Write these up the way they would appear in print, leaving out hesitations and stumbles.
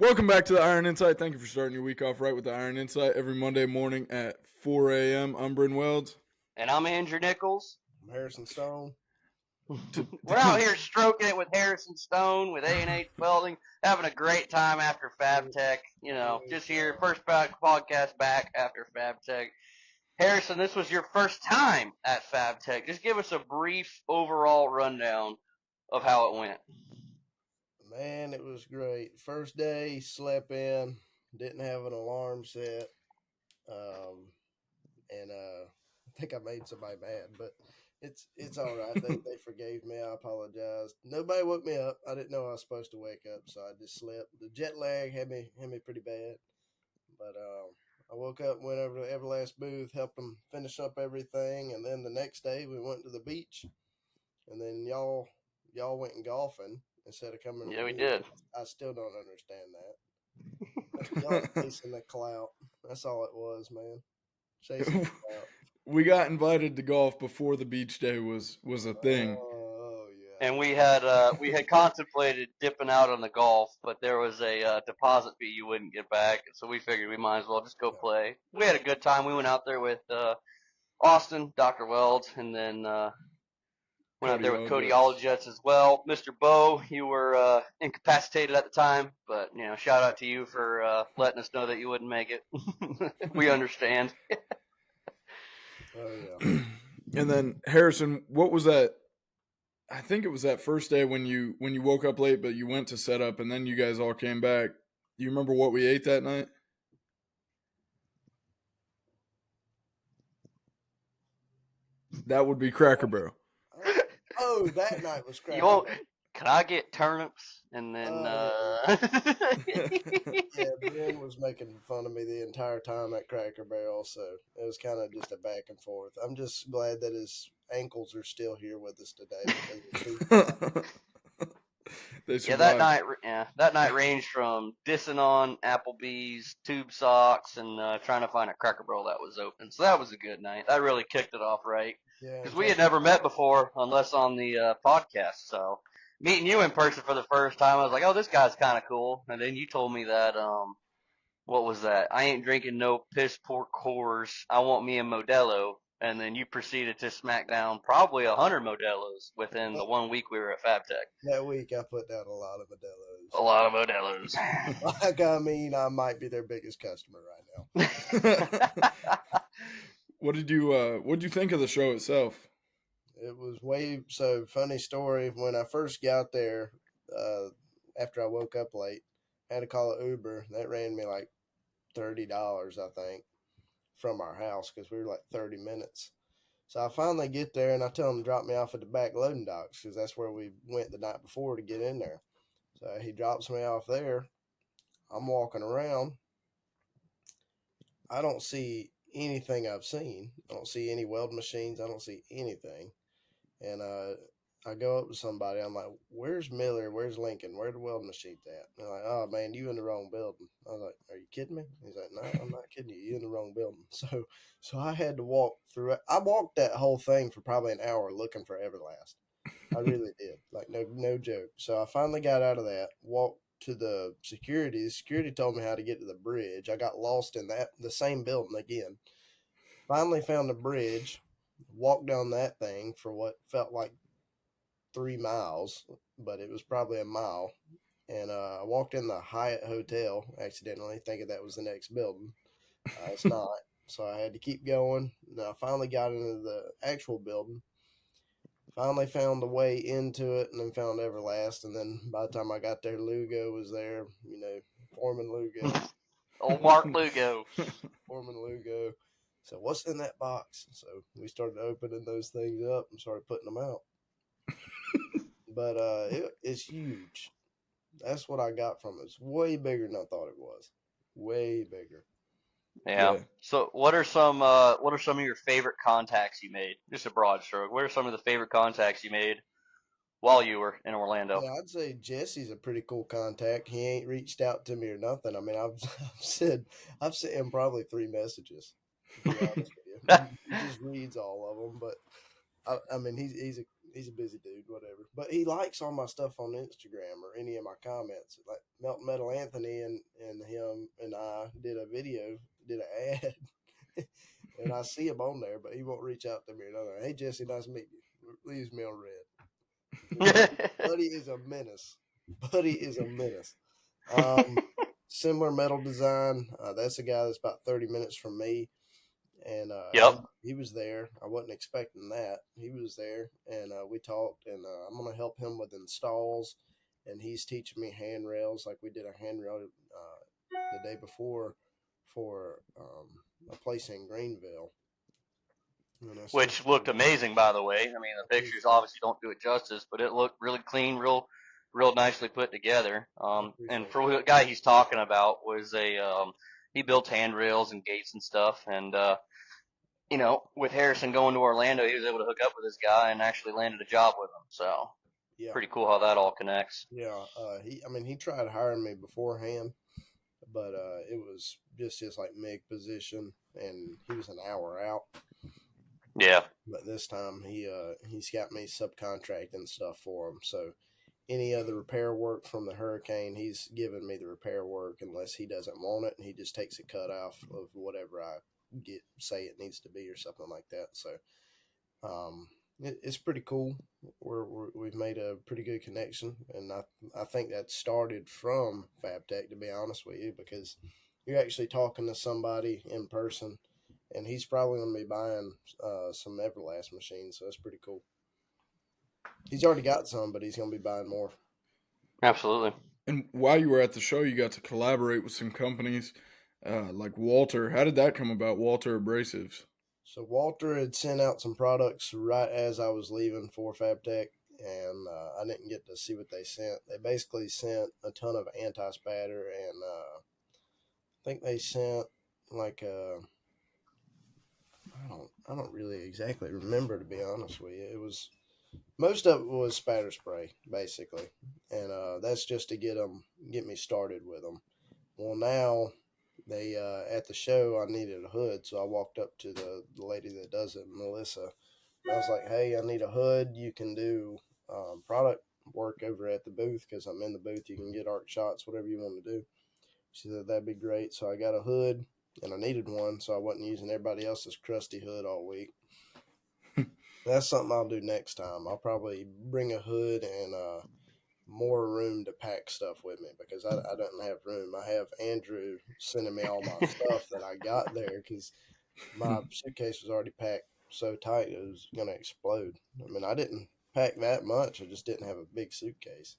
Welcome back to the Iron Insight. Thank you for starting your week off right with the Iron Insight every Monday morning at 4 a.m. I'm Bryn Welds. And I'm Andrew Nichols. I'm Harrison Stone. We're out here stroking it with Harrison Stone with A&H Welding, having a great time after Fabtech. Just here, first podcast back after Fabtech. Harrison, this was your first time at Fabtech. Just give us a brief overall rundown of how it went. Man, it was great. First day, slept in, didn't have an alarm set, and I think I made somebody mad, but it's all right. They forgave me. I apologized. Nobody woke me up. I didn't know I was supposed to wake up, so I just slept. The jet lag had me pretty bad, but I woke up, went over to Everlast booth, helped them finish up everything, and then the next day we went to the beach, and then y'all went golfing instead of coming. Yeah, we did. I still don't understand that. Y'all chasing the clout. That's all it was, man. Chasing the clout. We got invited to golf before the beach day was a thing. Oh yeah. And we had contemplated dipping out on the golf, but there was a deposit fee you wouldn't get back, so we figured we might as well just go play. We had a good time. We went out there with Austin, Dr. Weld, and then went out there with Cody Alljetts as well. Mr. Bo, you were incapacitated at the time, but shout out to you for letting us know that you wouldn't make it. We understand. Oh yeah. And then Harrison, what was that? I think it was that first day when you woke up late, but you went to set up, and then you guys all came back. Do you remember what we ate that night? That would be Cracker Barrel. Oh, that night was crazy. Can I get turnips? And then yeah, Ben was making fun of me the entire time at Cracker Barrel, so it was kind of just a back and forth. I'm just glad that his ankles are still here with us today. that night ranged from dissing on Applebee's, tube socks, and trying to find a Cracker Barrel that was open. So that was a good night. That really kicked it off right. Because we had never met before, unless on the podcast. So meeting you in person for the first time, I was like, oh, this guy's kind of cool. And then you told me that, what was that? I ain't drinking no piss poor Coors. I want me a Modelo. And then you proceeded to smack down probably 100 Modelos within the 1 week we were at Fabtech. That week I put down a lot of Modelos. A lot of Modelos. I might be their biggest customer right now. What did you think of the show itself? It was funny story. When I first got there, after I woke up late, I had to call an Uber. That ran me like $30, I think, from our house because we were like 30 minutes. So I finally get there and I tell him to drop me off at the back loading docks because that's where we went the night before to get in there. So he drops me off there. I'm walking around. I don't see anything I've seen. I don't see any weld machines. I don't see anything. And I go up to somebody. I'm like, where's Miller? Where's Lincoln? Where the weld machines at? And they're like, oh, man, you in the wrong building. I was like, are you kidding me? He's like, no, I'm not kidding you. You in the wrong building. So I had to walk through it. I walked that whole thing for probably an hour looking for Everlast. I really did. Like, no joke. So I finally got out of that, walked to the security. The security told me how to get to the bridge. I got lost in the same building again. Finally found the bridge, walked down that thing for what felt like 3 miles, but it was probably a mile. And I walked in the Hyatt Hotel accidentally, thinking that was the next building. It's not. So I had to keep going. And I finally got into the actual building. Finally found the way into it and then found Everlast. And then by the time I got there, Lugo was there, Foreman Lugo. Old Mark Lugo. Foreman Lugo. So what's in that box? So we started opening those things up and started putting them out. But it's huge. That's what I got from it. It's way bigger than I thought it was. Way bigger. Yeah. So what are some of your favorite contacts you made? Just a broad stroke. What are some of the favorite contacts you made while you were in Orlando? Yeah, I'd say Jesse's a pretty cool contact. He ain't reached out to me or nothing. I mean, I've sent him probably 3 messages. To be honest with you. He just reads all of them, but I mean, he's a busy dude, whatever. But he likes all my stuff on Instagram or any of my comments. Like Melt Metal Anthony and him and I did an ad, and I see him on there, but he won't reach out to me. And hey, Jesse, nice to meet you. Leaves me on red. Buddy is a menace. Similar metal design. That's a guy that's about 30 minutes from me. And Yep. he was there. I wasn't expecting that. He was there, and we talked. And I'm going to help him with installs. And he's teaching me handrails. Like we did a handrail the day before for a place in Greenville. Which looked amazing, by the way. I mean, the pictures obviously don't do it justice, but it looked really clean, real nicely put together. And for the guy he's talking about was he built handrails and gates and stuff. And with Harrison going to Orlando, he was able to hook up with this guy and actually landed a job with him. So pretty cool how that all connects. Yeah, he tried hiring me beforehand, but it was just like MIG position, and he was an hour out. Yeah. But this time he's got me subcontracting stuff for him. So any other repair work from the hurricane, he's giving me the repair work unless he doesn't want it, and he just takes a cut off of whatever I say it needs to be or something like that. So it's pretty cool. We've made a pretty good connection, and I think that started from Fabtech, to be honest with you, because you're actually talking to somebody in person. And he's probably going to be buying some Everlast machines, so that's pretty cool. He's already got some, but he's going to be buying more. Absolutely. And while you were at the show, you got to collaborate with some companies like Walter. How did that come about, Walter Abrasives? So Walter had sent out some products right as I was leaving for Fabtech, and I didn't get to see what they sent. They basically sent a ton of anti-spatter, and I think they sent like I don't really exactly remember, to be honest with you. It was most of it was spatter spray, basically, and that's just to get me started with them. Well, now they at the show I needed a hood, so I walked up to the lady that does it, Melissa. And I was like, "Hey, I need a hood. You can do product work over at the booth because I'm in the booth. You can get arc shots, whatever you want to do." She said that'd be great. So I got a hood. And I needed one, so I wasn't using everybody else's crusty hood all week. That's something I'll do next time. I'll probably bring a hood and more room to pack stuff with me because I don't have room. I have Andrew sending me all my stuff that I got there because my suitcase was already packed so tight it was going to explode. I mean, I didn't pack that much. I just didn't have a big suitcase.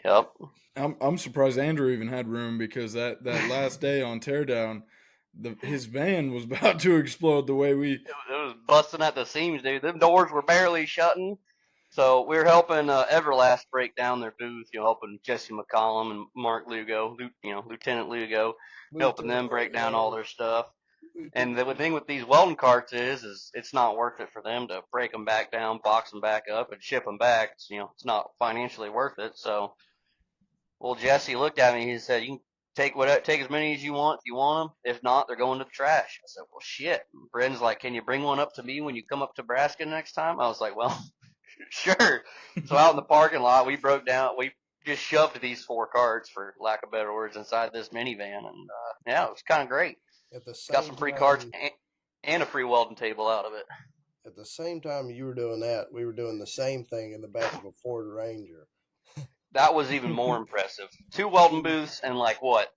Yep. I'm surprised Andrew even had room because that last day on teardown, his van was about to explode the way it was busting at the seams, dude. Them doors were barely shutting. So we were helping Everlast break down their booth, helping Jesse McCollum and Mark Lugo, Lieutenant Lugo, helping them break down all their stuff. And the thing with these welding carts is it's not worth it for them to break them back down, box them back up, and ship them back. It's not financially worth it. So, well, Jesse looked at me. He said, "You can take as many as you want if you want them. If not, they're going to the trash." I said, "Well, shit." And Brendan's like, "Can you bring one up to me when you come up to Nebraska next time?" I was like, "Well, sure." So out in the parking lot, we just shoved these 4 carts, for lack of better words, inside this minivan, and it was kind of great. Got some free carts and a free welding table out of it. At the same time you were doing that, we were doing the same thing in the back of a Ford Ranger. That was even more impressive. 2 welding booths and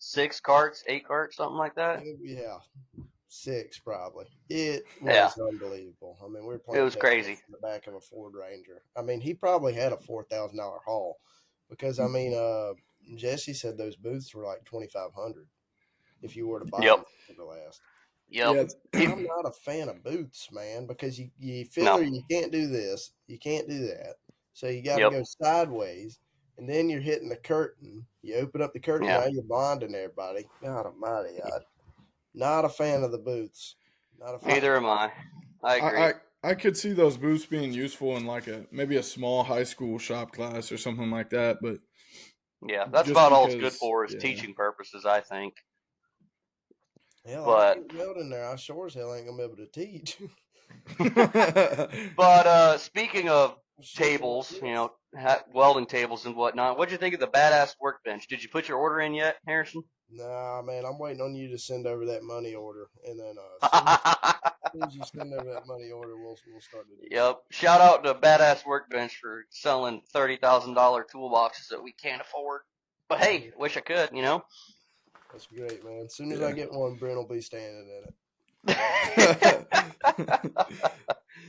6 carts, 8 carts, something like that? Yeah, 6 probably. It was unbelievable. I mean, we were playing. It was crazy. In the back of a Ford Ranger. I mean, he probably had a $4,000 haul because, I mean, Jesse said those booths were like $2,500 if you were to buy them for the last. Yep. I'm not a fan of booths, man, because you feel you can't do this, you can't do that. So you got to go sideways, and then you're hitting the curtain. You open up the curtain, now you're blinding everybody. God almighty, not a fan of the booths. Not a fan. Neither am I. I agree. I could see those booths being useful in maybe a small high school shop class or something like that, but yeah, that's about all it's good for is teaching purposes, I think. Hell, I ain't welding there. I sure as hell ain't gonna be able to teach. But speaking of tables, welding tables and whatnot. What'd you think of the badass workbench? Did you put your order in yet, Harrison? Nah, man, I'm waiting on you to send over that money order, and then as soon as you send over that money order, we'll start to do Yep. Shout out to Badass Workbench for selling $30,000 toolboxes that we can't afford. But hey, wish I could, That's great, man. As soon as I get one, Brent will be standing in it.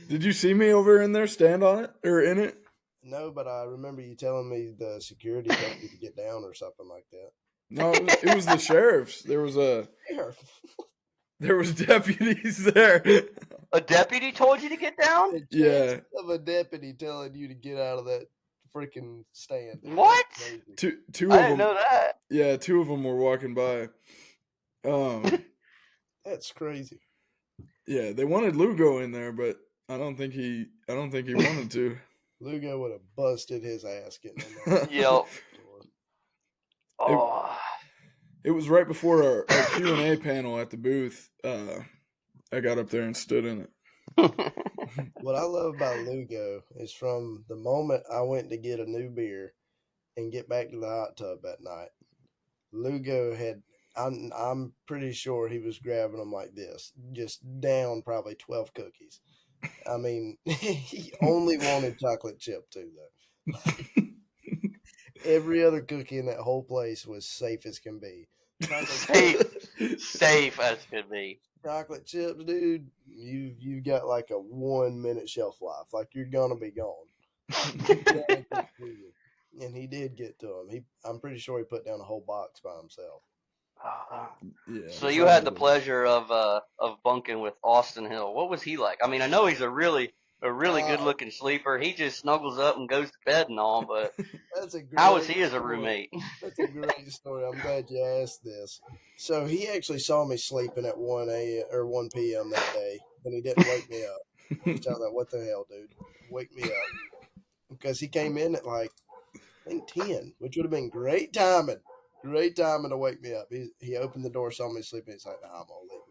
Did you see me over in there stand on it or in it? No, but I remember you telling me the security told you to get down or something like that. No, it was the sheriff's. There was deputies there. A deputy told you to get down? Yeah. Of a deputy telling you to get out of that freaking stand. What? Two of I them. didn't know that. Yeah, two of them were walking by. That's crazy. Yeah, they wanted Lugo in there, but I don't think he wanted to. Lugo would have busted his ass getting in there. Yep. Oh. It was right before our Q&A panel at the booth. I got up there and stood in it. What I love about Lugo is from the moment I went to get a new beer and get back to the hot tub that night, Lugo had, I'm pretty sure he was grabbing them like this, just down probably 12 cookies. I mean, he only wanted chocolate chip too, though. Every other cookie in that whole place was safe as can be. Safe as can be. Chocolate chips, dude, you got like a 1 minute shelf life. Like you're gonna be gone. And he did get to him. I'm pretty sure he put down a whole box by himself. Yeah, so you had the pleasure of bunking with Austin Hill. What was he like? I mean, I know he's a really good looking sleeper. He just snuggles up and goes to bed and all, but how was he as a roommate? That's a great story. I'm glad you asked this. So he actually saw me sleeping at 1 p.m. that day, and he didn't wake me up. Which I was like, what the hell, dude? Wake me up. Because he came in at like, I think 10, which would have been great timing. Great timing to wake me up. He opened the door, saw me sleeping. He's like, nah, I'm going to leave.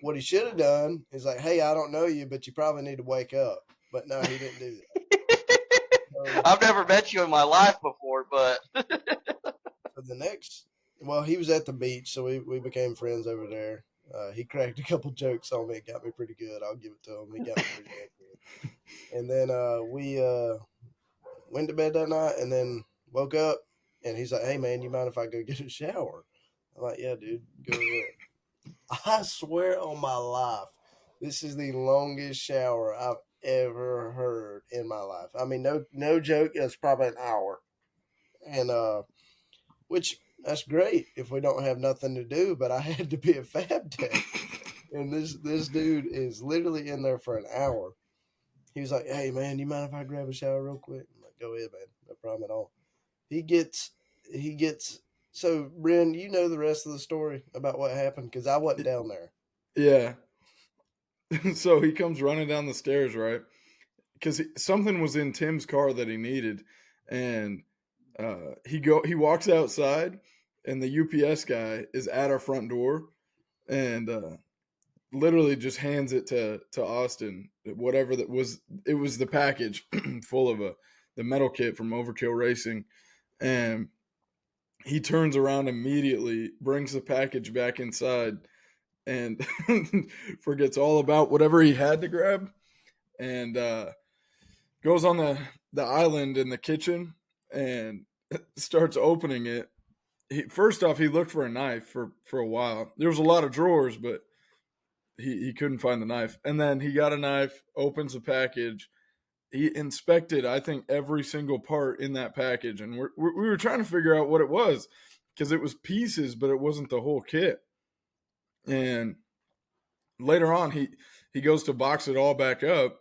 What he should have done is like, hey, I don't know you, but you probably need to wake up. But no, he didn't do that. I've never met you in my life before, but he was at the beach, so we became friends over there. He cracked a couple jokes on me. It got me pretty good. I'll give it to him. He got me pretty damn good. And then we went to bed that night and then woke up, and he's like, hey, man, you mind if I go get a shower? I'm like, yeah, dude, go ahead. I swear on my life, this is the longest shower I've ever heard in my life. I mean, no joke, it's probably an hour. And which that's great if we don't have nothing to do, but I had to be a Fabtech. And this dude is literally in there for an hour. He was like, hey man, you mind if I grab a shower real quick? I'm like, go ahead, man. No problem at all. He gets so Bren, you know the rest of the story about what happened? Because I wasn't down there. Yeah. So he comes running down the stairs, right? Because something was in Tim's car that he needed, and he walks outside, and the UPS guy is at our front door, and literally just hands it to Austin, whatever that was. It was the package full of the metal kit from Overkill Racing, and he turns around immediately, brings the package back inside, and forgets all about whatever he had to grab, and goes on the island in the kitchen and starts opening it. First off, he looked for a knife for a while. There was a lot of drawers, but he couldn't find the knife. And then he got a knife, opens the package. He inspected, I think, every single part in that package, and we were trying to figure out what it was because it was pieces, but it wasn't the whole kit. And later on, he goes to box it all back up,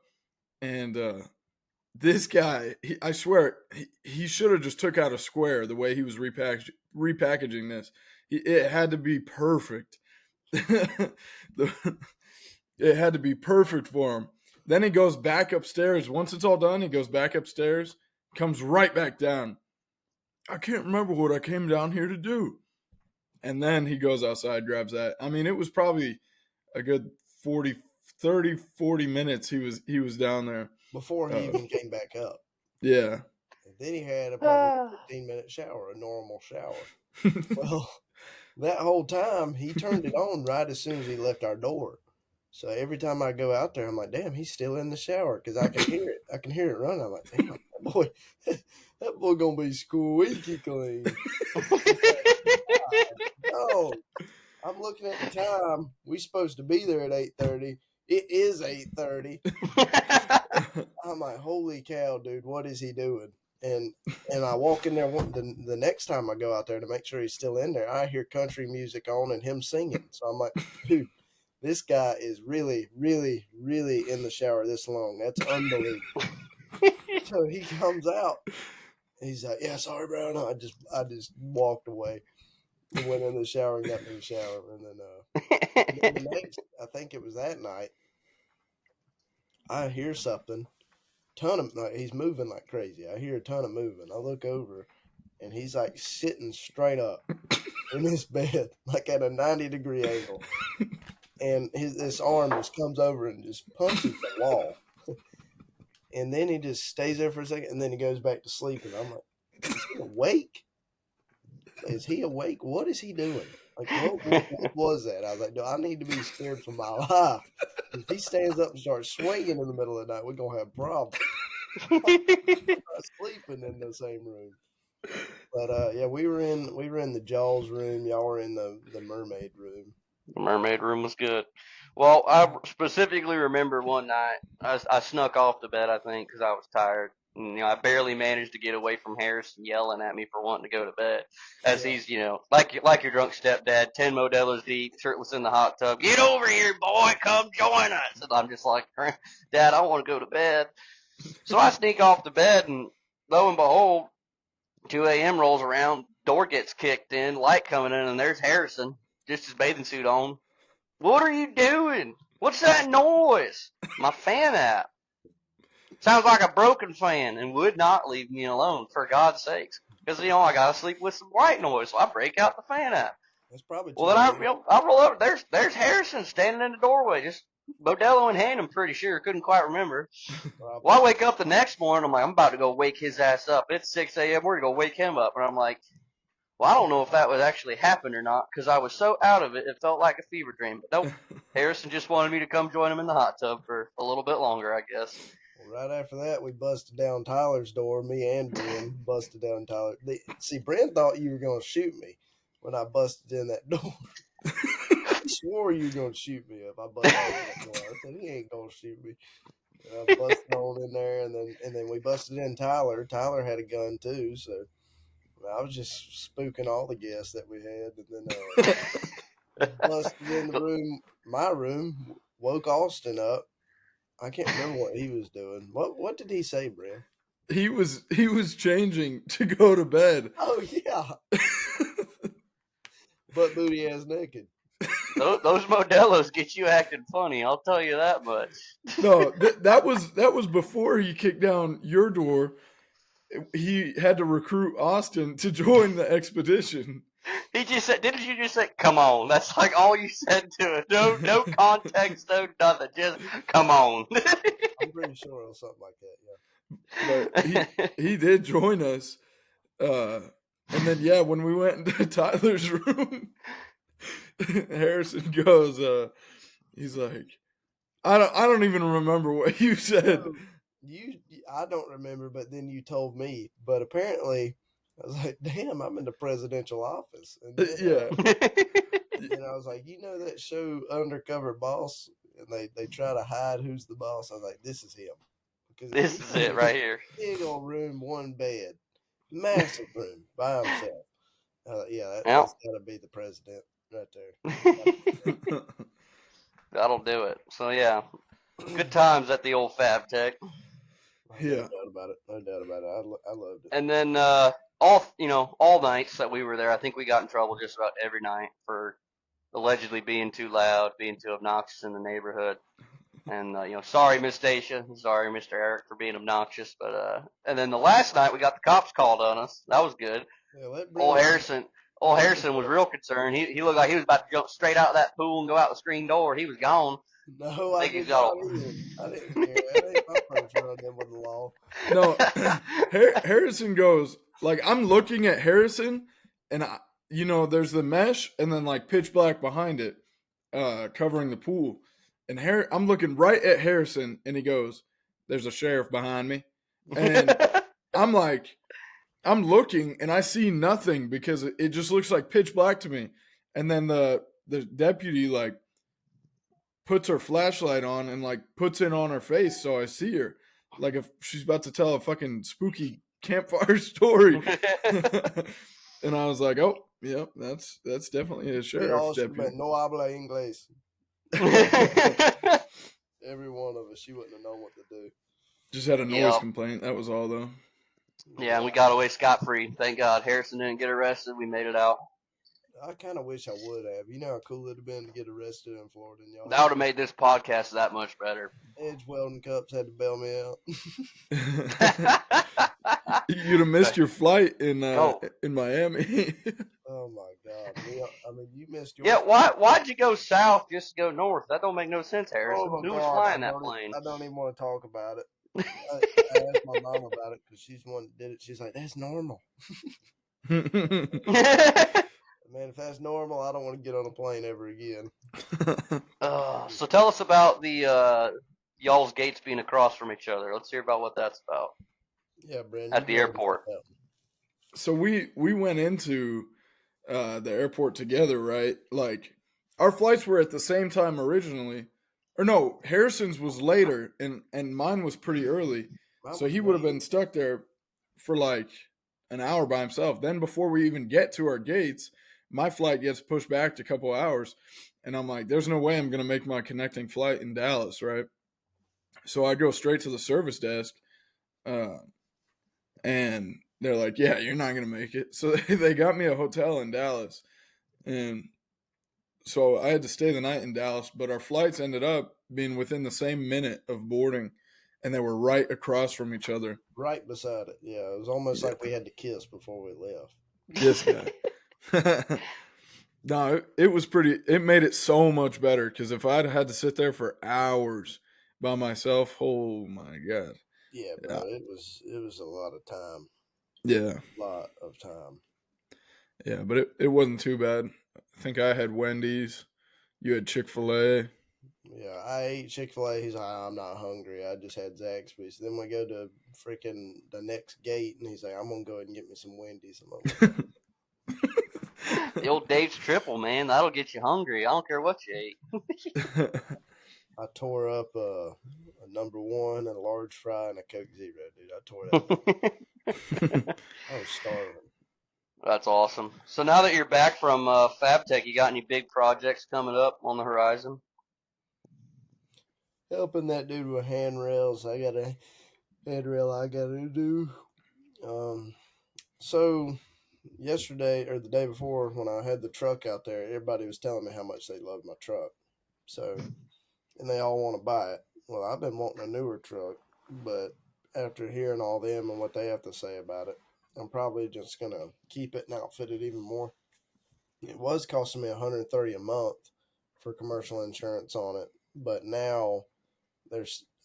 and this guy, I swear, he should have just took out a square the way he was repackaging this. It had to be perfect. It had to be perfect for him. Then he goes back upstairs. Once it's all done, he goes back upstairs, comes right back down. I can't remember what I came down here to do. And then he goes outside, grabs that. I mean, it was probably a good 40 minutes he was down there. before he even came back up. Yeah. And then he had a probably 15-minute shower, a normal shower. Well, that whole time he turned it on right as soon as he left our door. So every time I go out there, I'm like, damn, he's still in the shower because I can hear it. I can hear it running. I'm like, damn, that boy gonna be squeaky clean. No, I'm looking at the time. We supposed to be there at 8:30. It is 8:30. I'm like, holy cow, dude, what is he doing? And I walk in there the next time I go out there to make sure he's still in there. I hear country music on and him singing. So I'm like, dude, this guy is really, really, really in the shower this long. That's unbelievable. So he comes out. He's like, yeah, sorry, bro. No, I just walked away and went in the shower and got me a shower. And then the next, I think it was that night, I hear something. He's moving like crazy. I hear a ton of moving. I look over and he's like sitting straight up in his bed, like at a 90-degree angle. And this arm just comes over and just punches the wall. And then he just stays there for a second and then he goes back to sleep. And I'm like, is he awake? Is he awake? What is he doing? Like, what was that? I was like, do I need to be scared for my life? If he stands up and starts swinging in the middle of the night, we're going to have problems. Sleeping in the same room. But yeah, we were in the Jaws room. Y'all were in the mermaid room. The mermaid room was good. Well, I specifically remember one night I snuck off to bed, I think, because I was tired. And, I barely managed to get away from Harrison yelling at me for wanting to go to bed. As he's, like your drunk stepdad, 10 Modelo's deep, shirtless in the hot tub. Get over here, boy, come join us. And I'm just like, Dad, I want to go to bed. So I sneak off to bed, and lo and behold, 2 a.m. rolls around, door gets kicked in, light coming in, and there's Harrison, just his bathing suit on. What are you doing? What's that noise? My fan app. Sounds like a broken fan and would not leave me alone, for God's sakes. Because, I got to sleep with some white noise, so I break out the fan app. That's probably well, then I roll up. There's Harrison standing in the doorway, just Modelo in hand, I'm pretty sure. Couldn't quite remember. Well, I wake up the next morning. I'm like, I'm about to go wake his ass up. It's 6 a.m. We're going to go wake him up. And I'm like, well, I don't know if that would actually happen or not because I was so out of it, it felt like a fever dream. But nope, Harrison just wanted me to come join him in the hot tub for a little bit longer, I guess. Well, right after that, we busted down Tyler's door. Me and Bryn busted down Tyler. See, Bryn thought you were going to shoot me when I busted in that door. He swore you were going to shoot me if I busted in that door. I said, he ain't going to shoot me. And I busted on in there, and then we busted in Tyler. Tyler had a gun, too, so I was just spooking all the guests that we had. And then busted in the room, my room, woke Austin up. I can't remember what he was doing. What did he say, Bryn? He was changing to go to bed. Oh, yeah. Butt booty ass naked. Those Modelos get you acting funny. I'll tell you that much. No, that was before he kicked down your door. He had to recruit Austin to join the expedition. He just said, didn't you just say, come on? That's like all you said to it. No context, no nothing. Just, come on. I'm pretty sure it was something like that, yeah. But he did join us. And then, yeah, when we went into Tyler's room, Harrison goes, he's like, I don't even remember what you said. I don't remember, but then you told me. But apparently, I was like, damn, I'm in the presidential office. And then, and I was like, that show Undercover Boss? And they try to hide who's the boss. I was like, this is him. This is it right here. Big old room, one bed. Massive room by himself. That's got to be the president right there. That'll do it. So, yeah. Good times at the old Fabtech. Yeah. No doubt about it. I loved it. And then all nights that we were there, I think we got in trouble just about every night for allegedly being too loud, being too obnoxious in the neighborhood. And sorry, Miss Stacia, sorry, Mr. Eric, for being obnoxious. But and then the last night we got the cops called on us. That was good. Yeah, old Harrison Old Harrison was real concerned. He looked like he was about to jump straight out of that pool and go out the screen door. He was gone. No, I I think he's did got not either. I didn't care. That ain't my first run in with the law. No, Harrison goes, like, I'm looking at Harrison, and there's the mesh and then like pitch black behind it, covering the pool. And I'm looking right at Harrison, and he goes, "There's a sheriff behind me," and I'm like, I'm looking, and I see nothing because it just looks like pitch black to me. And then the deputy like puts her flashlight on and like puts it on her face, so I see her like if she's about to tell a fucking spooky campfire story. And I was like, oh, yep, that's definitely a sheriff deputy. No habla inglés. Every one of us, she wouldn't have known what to do. Just had a noise complaint. That was all, though. Yeah, and we got away scot-free. Thank God. Harrison didn't get arrested. We made it out. I kind of wish I would have. You know how cool it'd have been to get arrested in Florida. And y'all that would have made this podcast that much better. Edge Welding Cups had to bail me out. You'd have missed your flight in Miami. Oh my God! I mean, you missed your. Yeah, why'd you go south just to go north? That don't make no sense, Harrison. Who was flying that plane? I don't even want to talk about it. I asked my mom about it because she's the one that did it. She's like, "That's normal." Man, if that's normal, I don't want to get on a plane ever again. So tell us about the y'all's gates being across from each other. Let's hear about what that's about. Yeah, Brandon. At the airport. So we went into the airport together, right? Like, our flights were at the same time originally. Or no, Harrison's was later, and mine was pretty early. So he would have been stuck there for like an hour by himself. Then before we even get to our gates, my flight gets pushed back to a couple hours. And I'm like, there's no way I'm going to make my connecting flight in Dallas, right? So I go straight to the service desk, and they're like, yeah, you're not going to make it. So they got me a hotel in Dallas. And so I had to stay the night in Dallas, but our flights ended up being within the same minute of boarding, and they were right across from each other. Right beside it. Yeah, it was almost like we had to kiss before we left. This guy. No, it was pretty. It made it so much better because if I'd had to sit there for hours by myself, oh my God. Yeah, bro, it was a lot of time. Yeah, a lot of time. Yeah, but it wasn't too bad. I think I had Wendy's. You had Chick-fil-A. Yeah, I ate Chick-fil-A. He's like, I'm not hungry. I just had Zaxby's. Then we go to freaking the next gate, and he's like, I'm gonna go ahead and get me some Wendy's. I'm like, the old Dave's triple, man. That'll get you hungry. I don't care what you ate. I tore up a number one and a large fry and a Coke Zero, dude. I tore that. I was starving. That's awesome. So now that you're back from Fabtech, you got any big projects coming up on the horizon? Helping that dude with handrails. I got a handrail I got to do. So yesterday or the day before when I had the truck out there, everybody was telling me how much they loved my truck. So, and they all want to buy it. Well, I've been wanting a newer truck, but after hearing all them and what they have to say about it, I'm probably just going to keep it and outfit it even more. It was costing me $130 a month for commercial insurance on it, but now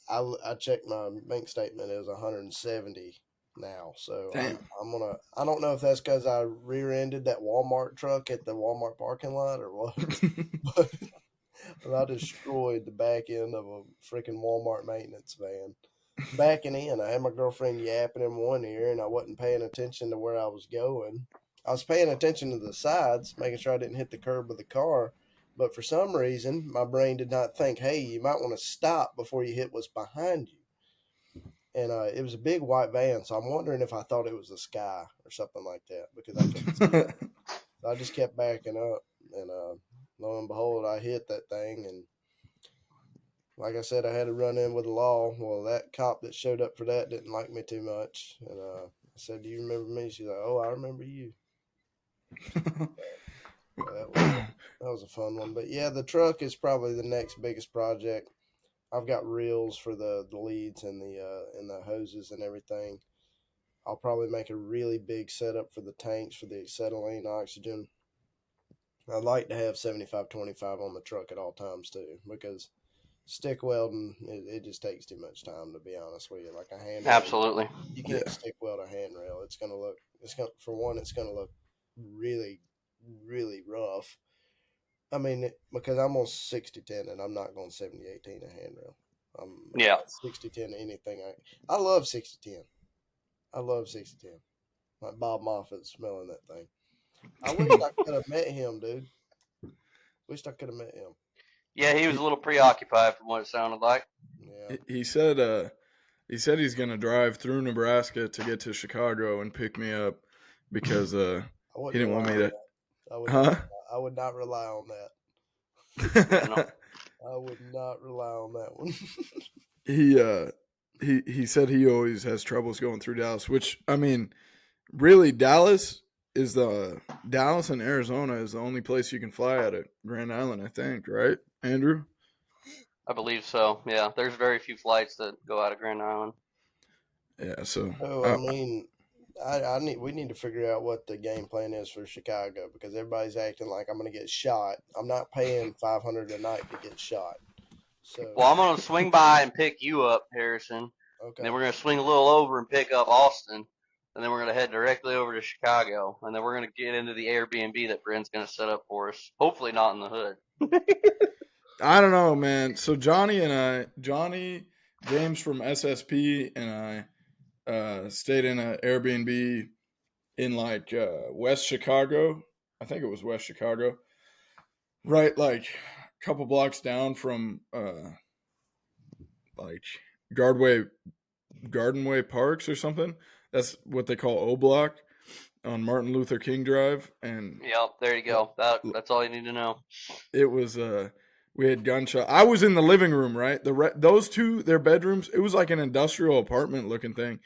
I checked my bank statement, it was $170 now. So I'm gonna. I don't know if that's because I rear-ended that Walmart truck at the Walmart parking lot or what, but I destroyed the back end of a freaking Walmart maintenance van. Backing in, I had my girlfriend yapping in one ear, and I wasn't paying attention to where I was going. I was paying attention to the sides, making sure I didn't hit the curb of the car. But for some reason, my brain did not think, hey, you might want to stop before you hit what's behind you. And it was a big white van, so I'm wondering if I thought it was the sky or something like that because I couldn't see it. So I just kept backing up, and lo and behold, I hit that thing. And like I said, I had to run in with the law. Well, that cop that showed up for that didn't like me too much. And I said, do you remember me? She's like, oh, I remember you. That was a fun one. But yeah, the truck is probably the next biggest project. I've got reels for the leads and the hoses and everything. I'll probably make a really big setup for the tanks for the acetylene oxygen. I'd like to have 75-25 on the truck at all times too, because stick welding, it just takes too much time, to be honest with you. Like a handrail, Absolutely. you can't stick weld a handrail. It's gonna look, for one, it's gonna look really, really rough. I mean, because I'm on 60-10 and I'm not going 70-18 a handrail. I'm Yeah. 60-10 anything. I love 60-10. I love 60-10. Like Bob Moffat smelling that thing. I wish I could have met him, dude. Wished I could have met him. Yeah, he was a little preoccupied from what it sounded like. Yeah. He said he's gonna drive through Nebraska to get to Chicago and pick me up because he didn't want me to. I would not rely on that. Yeah, no. I would not rely on that one. He said he always has troubles going through Dallas, which I mean, really Dallas and Arizona is the only place you can fly out of Grand Island, I think, right, Andrew? I believe so. Yeah, there's very few flights that go out of Grand Island. Yeah, so I mean, we need to figure out what the game plan is for Chicago, because everybody's acting like I'm going to get shot. I'm not paying $500 a night to get shot. So, well, I'm going to swing by and pick you up, Harrison. Okay. And then we're going to swing a little over and pick up Austin. And then we're going to head directly over to Chicago. And then we're going to get into the Airbnb that Brent's going to set up for us. Hopefully not in the hood. I don't know, man. So Johnny, James from SSP, and I stayed in an Airbnb in like West Chicago. I think it was West Chicago. Right, like a couple blocks down from like Gardenway Parks or something. That's what they call O Block on Martin Luther King Drive. And yep, there you go. That's all you need to know. It was we had gunshot. I was in the living room, right? Those two, their bedrooms, it was like an industrial apartment looking thing.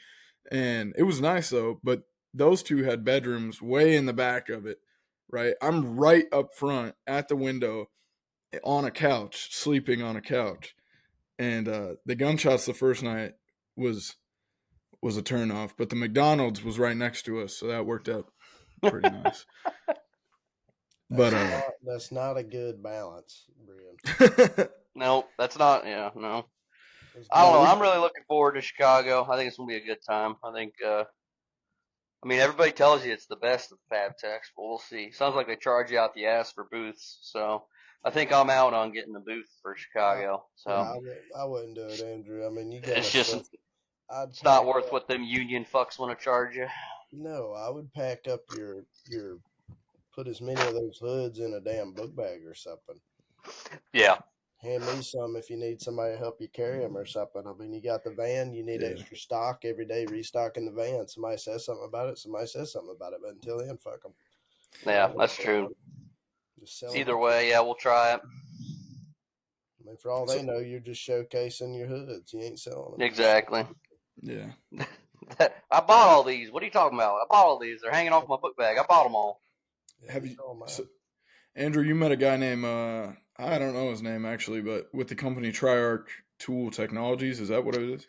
And it was nice though, but those two had bedrooms way in the back of it, right? I'm right up front at the window on a couch, sleeping on a couch. And the gunshots the first night was a turnoff, but the McDonald's was right next to us, so that worked out pretty nice. But that's not a good balance, Brian. No, that's not. Yeah, no. I don't know. I'm really looking forward to Chicago. I think it's gonna be a good time. I think. I mean, everybody tells you it's the best of Fabtechs, but we'll see. Sounds like they charge you out the ass for booths, so I think I'm out on getting a booth for Chicago. So I wouldn't do it, Andrew. I mean, it's not worth what them union fucks want to charge you. No, I would pack up your put as many of those hoods in a damn book bag or something. Yeah. Hand me some if you need somebody to help you carry them or something. I mean, you got the van, you need extra stock every day, restocking the van. Somebody says something about it, but until then, fuck them. Yeah, that's true. Either way, yeah, we'll try it. I mean, for all they know, you're just showcasing your hoods. You ain't selling them. Exactly. Yeah. I bought all these. What are you talking about? I bought all these. They're hanging off my book bag. I bought them all. Have you, Andrew? You met a guy named I don't know his name actually, but with the company Triarch Tool Technologies. Is that what it is?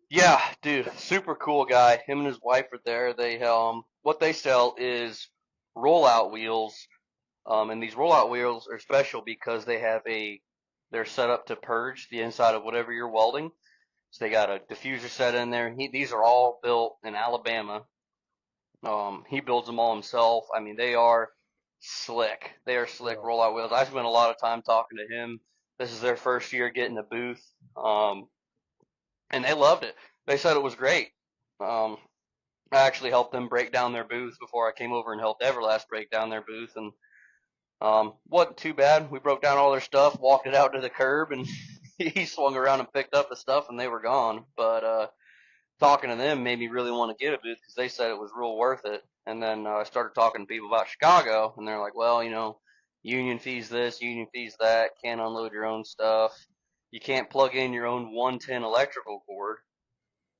Yeah, dude, super cool guy. Him and his wife are there. They what they sell is rollout wheels, and these rollout wheels are special because they're set up to purge the inside of whatever you're welding. So they got a diffuser set in there. These are all built in Alabama. He builds them all himself. I mean, they are slick. They are slick rollout wheels. I spent a lot of time talking to him. This is their first year getting a booth, and they loved it. They said it was great. I actually helped them break down their booth before I came over and helped Everlast break down their booth, and wasn't too bad. We broke down all their stuff, walked it out to the curb, and he swung around and picked up the stuff, and they were gone. But talking to them made me really want to get a booth because they said it was real worth it. And then I started talking to people about Chicago, and they're like, well, you know, union fees this, union fees that, can't unload your own stuff. You can't plug in your own 110 electrical cord.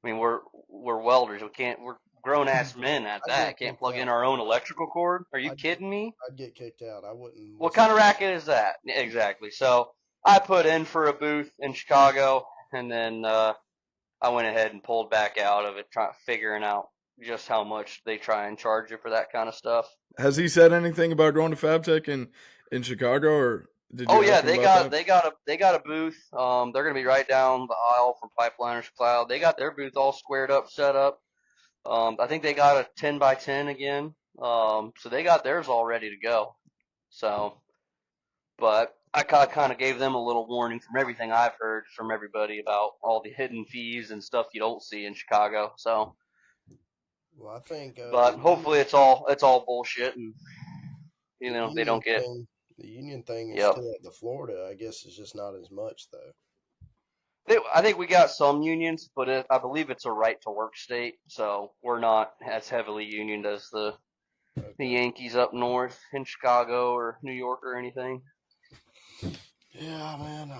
I mean, we're welders. We're grown-ass men at that. Can't plug in our own electrical cord. Are you kidding me? I'd get kicked out. I wouldn't. What kind of racket is that? Exactly. So I put in for a booth in Chicago, and then I went ahead and pulled back out of it, figuring out just how much they try and charge you for that kind of stuff. Has he said anything about going to Fabtech in Chicago, or did Oh you yeah, ask him about that? they got a booth. They're gonna be right down the aisle from Pipeliners Cloud. They got their booth all squared up, set up. I think they got a 10 by 10 again. So they got theirs all ready to go. So, but I kind of gave them a little warning from everything I've heard from everybody about all the hidden fees and stuff you don't see in Chicago. So, Well, I think but hopefully it's all bullshit and they don't get. the union thing is Yep. still at the Florida. I guess it's just not as much though. I think we got some unions, but I believe it's a right to work state, so we're not as heavily unioned as the Yankees up north in Chicago or New York or anything. Yeah, man.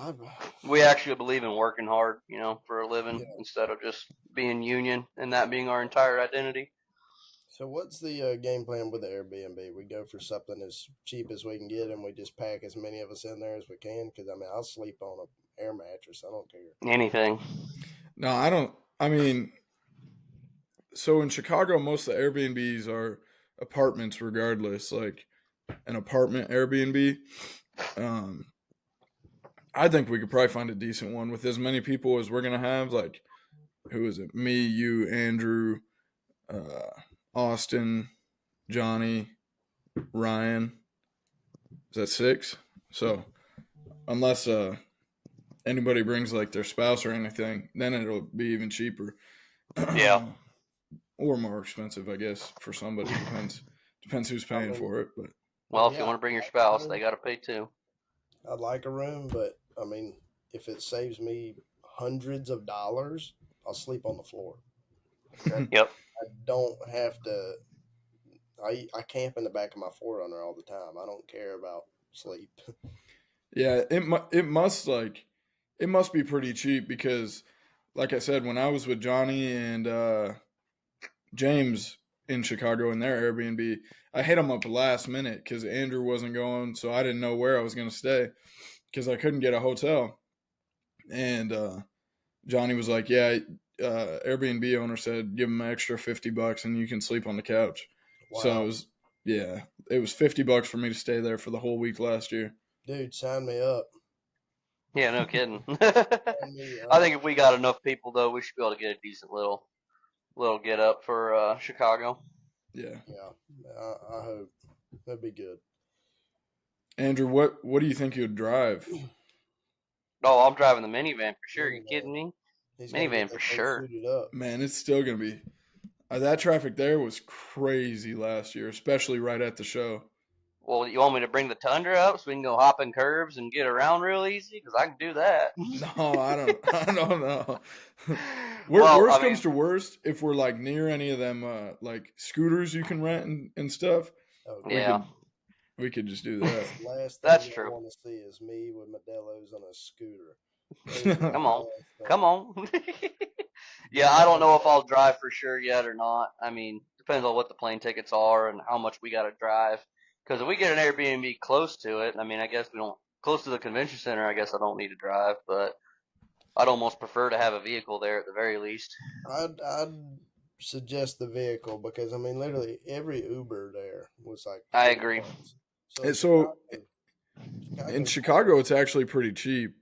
We actually believe in working hard, for a living instead of just being union and that being our entire identity. So what's the game plan with the Airbnb? We go for something as cheap as we can get, and we just pack as many of us in there as we can. Because I'll sleep on an air mattress. I don't care. Anything. No, I don't. I mean, so in Chicago, most of the Airbnbs are apartments, regardless, like an apartment Airbnb. I think we could probably find a decent one with as many people as we're gonna have. Like, who is it? Me, you, Andrew, Austin, Johnny, Ryan. Is that 6? So, unless anybody brings like their spouse or anything, then it'll be even cheaper. Yeah. Or more expensive, I guess, for somebody. Depends who's paying for it. But well, if you want to bring your spouse, they got to pay too. I'd like a room, but if it saves me hundreds of dollars, I'll sleep on the floor. Yep. I don't have to. I camp in the back of my 4Runner all the time. I don't care about sleep. Yeah, it must be pretty cheap because, like I said, when I was with Johnny and James in Chicago in their Airbnb, I hit them up last minute because Andrew wasn't going, so I didn't know where I was going to stay because I couldn't get a hotel. And Johnny was like, "Yeah, Airbnb owner said give him an extra $50 and you can sleep on the couch." Wow. So it was $50 for me to stay there for the whole week last year. Dude, sign me up. Yeah, no kidding. I think if we got enough people, though, we should be able to get a decent little get up for Chicago. Yeah. I hope that'd be good. Andrew, what do you think you would drive? Oh, I'm driving the minivan for sure. Are you kidding me? Minivan for sure. Man, it's still gonna be. That traffic there was crazy last year, especially right at the show. Well, you want me to bring the Tundra up so we can go hop in curves and get around real easy? Because I can do that. No, I don't know. Worst comes to worst, if we're like near any of them like scooters you can rent and stuff. We could just do that. Last That's thing true. I want to see is me with Modelo's on a scooter. Come on. Yeah, I don't know if I'll drive for sure yet or not. I mean, depends on what the plane tickets are and how much we got to drive. Because if we get an Airbnb close to it, I mean, I guess we don't close to the convention center. I guess I don't need to drive, but I'd almost prefer to have a vehicle there at the very least. I'd suggest the vehicle because literally every Uber there was like. I agree. So in Chicago, it's actually pretty cheap.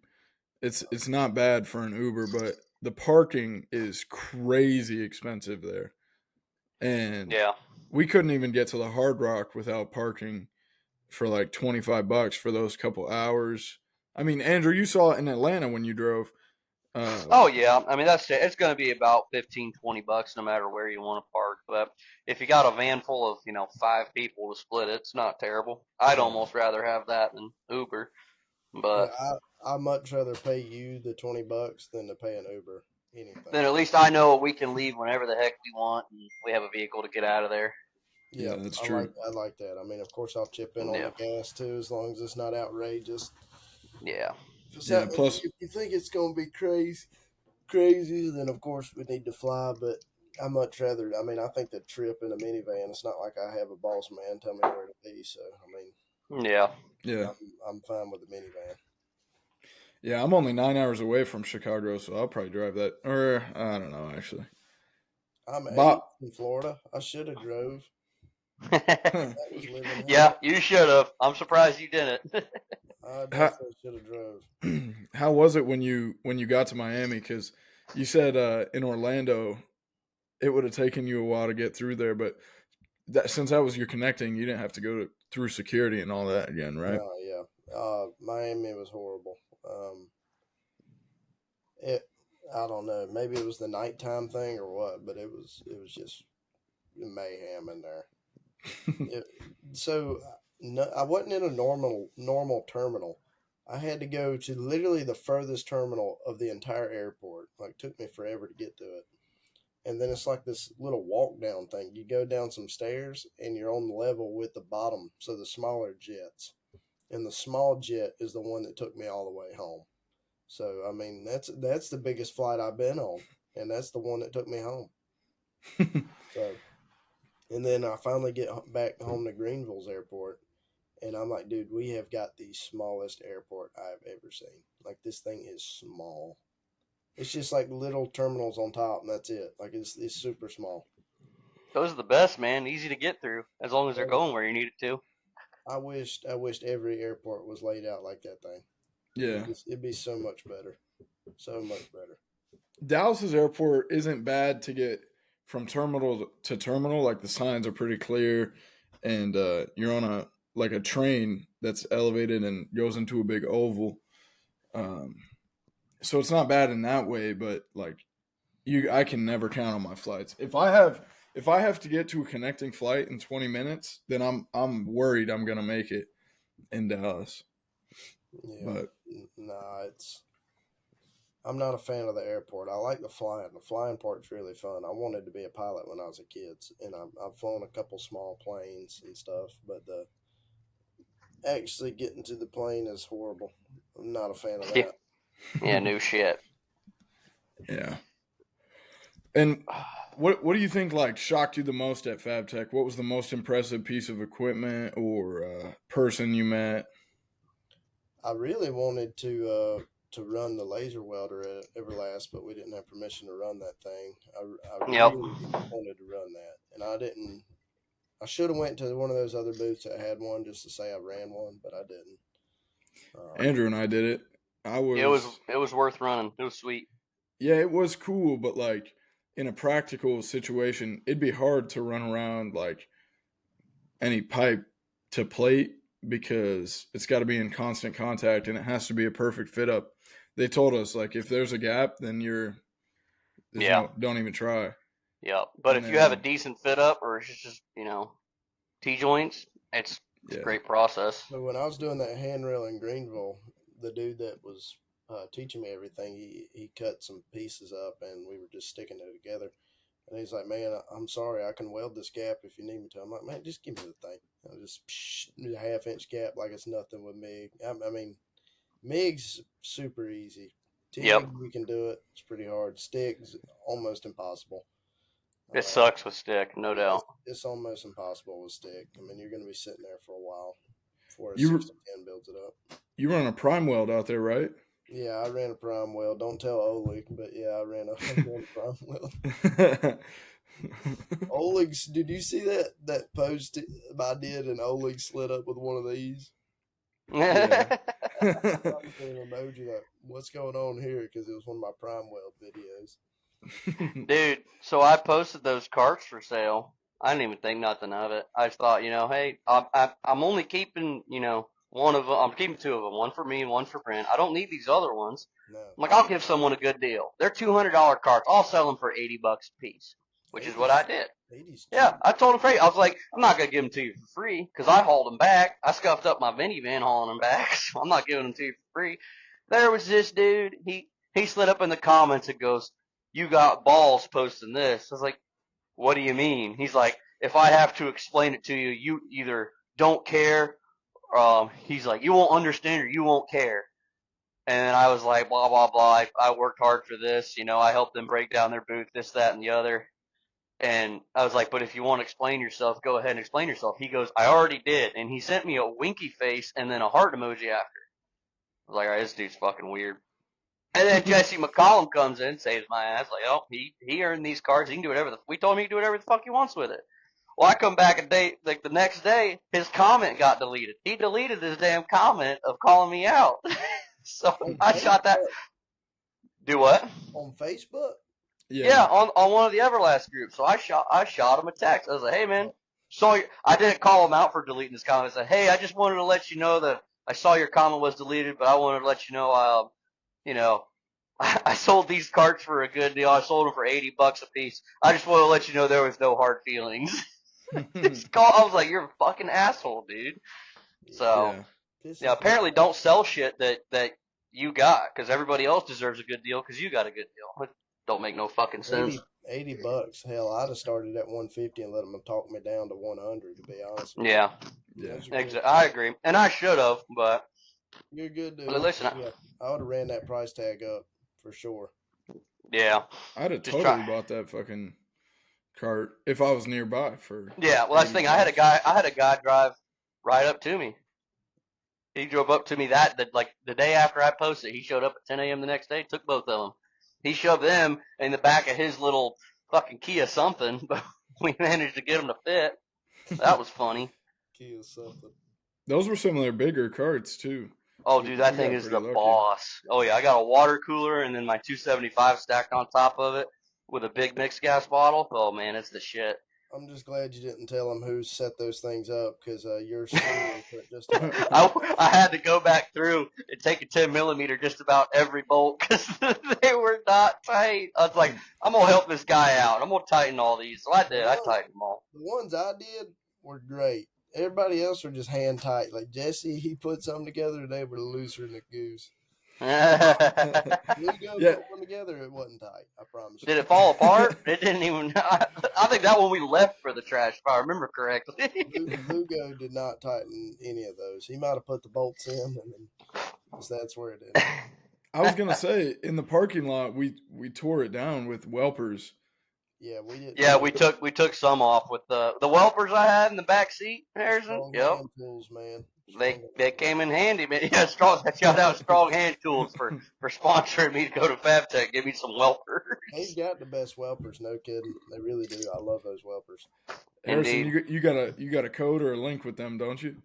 It's not bad for an Uber, but the parking is crazy expensive there. And we couldn't even get to the Hard Rock without parking for like $25 for those couple hours. I mean, Andrew, you saw it in Atlanta when you drove. Oh yeah, I mean it's going to be about $15-$20 no matter where you want to park. But if you got a van full of 5 people to split it, it's not terrible. I'd almost rather have that than Uber. But I'd much rather pay you the $20 than to pay an Uber. Anything. Then at least I know we can leave whenever the heck we want, and we have a vehicle to get out of there. Yeah, that's true. I like that. I mean, of course, I'll chip in on the gas too, as long as it's not outrageous. Yeah. Plus, if you think it's going to be crazy, then of course we need to fly. But I much rather. I mean, I think the trip in a minivan. It's not like I have a boss man tell me where to be. So I mean, yeah, I'm fine with the minivan. Yeah, I'm only 9 hours away from Chicago, so I'll probably drive that. Or I don't know, actually. I'm 80 Bob. in Florida. I should have drove. Huh. That was living Yeah, hell. you should have. I'm surprised you didn't. I How, definitely should have drove. how was it when you got to Miami? Because you said in Orlando it would have taken you a while to get through there, but since that was your connecting, you didn't have to through security and all that again, right? No, yeah. Miami was horrible. It, I don't know. Maybe it was the nighttime thing or what, but it was just mayhem in there. It, so no, I wasn't in a normal terminal. I had to go to literally the furthest terminal of the entire airport. Like, it took me forever to get to it. And then it's like this little walk down thing. You go down some stairs and you're on the level with the bottom, so the smaller jets. And the small jet is the one that took me all the way home. So I mean, that's the biggest flight I've been on, and that's the one that took me home. So, and then I finally get back home to Greenville's airport, and I'm like, dude, we have got the smallest airport I've ever seen. Like, this thing is small. It's just like little terminals on top, and that's it. Like, it's super small. Those are the best, man. Easy to get through as long as they're going where you need it to. I wished every airport was laid out like that thing. Yeah. It'd be so much better. So much better. Dallas's airport isn't bad to get from terminal to terminal. Like, the signs are pretty clear, and you're on a train that's elevated and goes into a big oval. So it's not bad in that way, but like I can never count on my flights. If I have to get to a connecting flight in 20 minutes, then I'm worried I'm gonna make it in Dallas. Yeah. But Nah, I'm not a fan of the airport. I like the flying. The flying part's really fun. I wanted to be a pilot when I was a kid, and I've flown a couple small planes and stuff, but the actually getting to the plane is horrible. I'm not a fan of that. Yeah, no shit. yeah. And what do you think like shocked you the most at Fabtech? What was the most impressive piece of equipment or person you met? I really wanted to run the laser welder at Everlast, but we didn't have permission to run that thing. I Yep. really wanted to run that, and I didn't. I should have went to one of those other booths that had one just to say I ran one, but I didn't. Andrew and I did it. It was worth running. It was sweet. Yeah, it was cool, but like in a practical situation, it'd be hard to run around like any pipe to plate because it's got to be in constant contact and it has to be a perfect fit up. They told us like if there's a gap, then don't even try. Yeah, but And if you have a then, decent fit up or it's just T joints, it's a great process. So when I was doing that handrail in Greenville, the dude that was teaching me everything, he cut some pieces up and we were just sticking it together. And he's like, "Man, I'm sorry, I can weld this gap if you need me to." I'm like, "Man, just give me the thing. Just a half-inch gap like it's nothing with MIG." I mean, MIG's super easy. TIG, Yep. we can do it. It's pretty hard. Stick's almost impossible. It sucks with stick, no doubt. It's almost impossible with stick. I mean, you're going to be sitting there for a while before a You 6010 builds it up. You run a prime weld out there, right? Yeah, I ran a prime weld. Don't tell Oleg, but yeah, I ran a prime weld. Oleg's, did you see that post I did and Oleg slid up with one of these? Yeah. I put an emoji like, what's going on here? Because it was one of my prime weld videos. Dude, so I posted those carts for sale. I didn't even think nothing of it. I just thought, hey, I'm only keeping, one of them. I'm keeping two of them, one for me and one for Brent. I don't need these other ones. No. I'm like, I'll give someone a good deal. They're $200 carts. I'll sell them for $80 a piece, which is what I did. 80's Yeah, I told him free. I was like, I'm not gonna give them to you for free because I hauled them back. I scuffed up my minivan hauling them back, so I'm not giving them to you for free. There was this dude. He slid up in the comments and goes, "You got balls posting this." I was like, "What do you mean?" He's like, "If I have to explain it to you, you either don't care." He's like, "You won't understand or you won't care." And I was like, blah blah blah. I worked hard for this. I helped them break down their booth, this, that, and the other. And I was like, but if you want to explain yourself, go ahead and explain yourself. He goes, I already did. And he sent me a winky face and then a heart emoji after. I was like, all right, this dude's fucking weird. And then Jesse McCollum comes in, saves my ass. Like, oh, he earned these cards. He can do whatever. We told him he can do whatever the fuck he wants with it. Well, I come back a day, like the next day, his comment got deleted. He deleted his damn comment of calling me out. So On I shot that. Facebook? Do what? On Facebook? Yeah, on one of the Everlast groups. So I shot him a text. I was like, hey man, I didn't call him out for deleting his comment. I said, hey, I just wanted to let you know that I saw your comment was deleted, but I wanted to let you know, you know, I sold these carts for a good deal. I sold them for $80 a piece. I just want to let you know there was no hard feelings. I was like, you're a fucking asshole, dude. So yeah, apparently don't sell shit that you got because everybody else deserves a good deal because you got a good deal. It don't make no fucking sense. $80. Hell, I'd have started at 150 and let them talk me down to 100. To be honest. With Yeah, exactly. I agree, and I should have, but you're good, dude. Listen, yeah, I would have ran that price tag up for sure. Yeah, I'd have totally bought that fucking cart if I was nearby for. Yeah, well, that's the thing. I had a guy drive right up to me. He drove up to me like the day after I posted. He showed up at 10 a.m. the next day. Took both of them. He shoved them in the back of his little fucking Kia something, but we managed to get them to fit. That was funny. Kia something. Those were some of their bigger carts too. Oh, dude, that thing is the boss. Oh yeah, I got a water cooler and then my 275 stacked on top of it with a big mixed gas bottle. Oh man, it's the shit. I'm just glad you didn't tell them who set those things up because yours just I had to go back through and take a 10 millimeter just about every bolt because they were not tight. I was like, I'm gonna help this guy out. I'm gonna tighten all these. So I did. I tightened them all. The ones I did were great. Everybody else were just hand tight. Like Jesse, he put something together. They were looser than a goose. Put one together, it wasn't tight. I promise you. Did it fall apart? It didn't even. I think that one we left for the trash, if I remember correctly. Lugo did not tighten any of those. He might have put the bolts in, and then that's where it ended. I was gonna say in the parking lot we tore it down with welpers. Yeah, we did. Yeah, we took some off with the welpers I had in the back seat, Harrison. Yep. Hand tools, man. They came in handy, man. Yeah, shout out Strong Hand Tools for sponsoring me to go to Fabtech. Give me some welpers. They've got the best welpers, no kidding. They really do. I love those welpers. Harrison, you got a code or a link with them, don't you?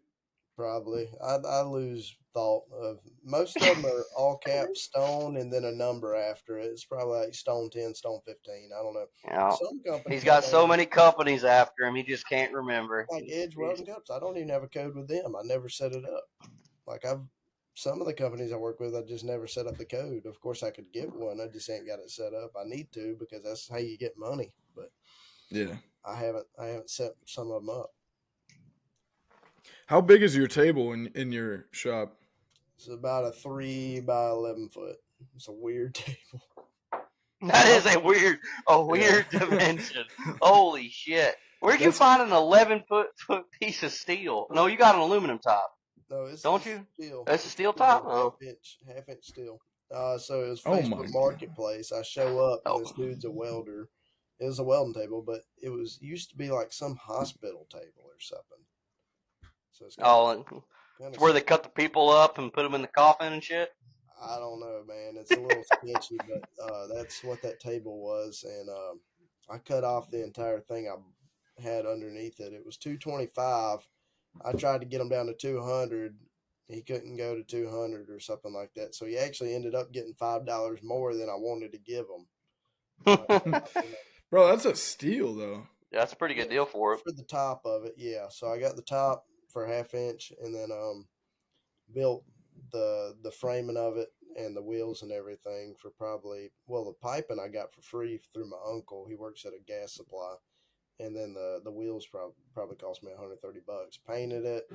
Probably. I lose thought of most of them are all caps stone and then a number after it. It's probably like stone 10, stone 15. I don't know. Yeah. Some companies. He's got so many companies after him, he just can't remember. Like Edge Welding Cups. I don't even have a code with them. I never set it up. Like some of the companies I work with, I just never set up the code. Of course, I could get one. I just ain't got it set up. I need to because that's how you get money. But yeah, I haven't set some of them up. How big is your table in your shop? It's about a 3 by 11 foot. It's a weird table. That is a weird dimension. Holy shit! Where'd you find an 11-foot piece of steel? No, you got an aluminum top. No, it's don't you? Steel. That's a steel top. Half inch steel. So it was Facebook Marketplace. I show up. And this dude's a welder. It was a welding table, but it used to be like some hospital table or something. So it's where they cut the people up and put them in the coffin and shit. I don't know, man. It's a little sketchy, but that's what that table was. And I cut off the entire thing I had underneath it. It was 225. I tried to get him down to 200. He couldn't go to 200 or something like that. So he actually ended up getting $5 more than I wanted to give him. Bro, that's a steal, though. Yeah, that's a pretty good deal for it. For the top of it, yeah. So I got the top for half inch and then built the framing of it and the wheels and everything for the piping I got for free through my uncle. He works at a gas supply. And then the wheels probably cost me $130. Painted it,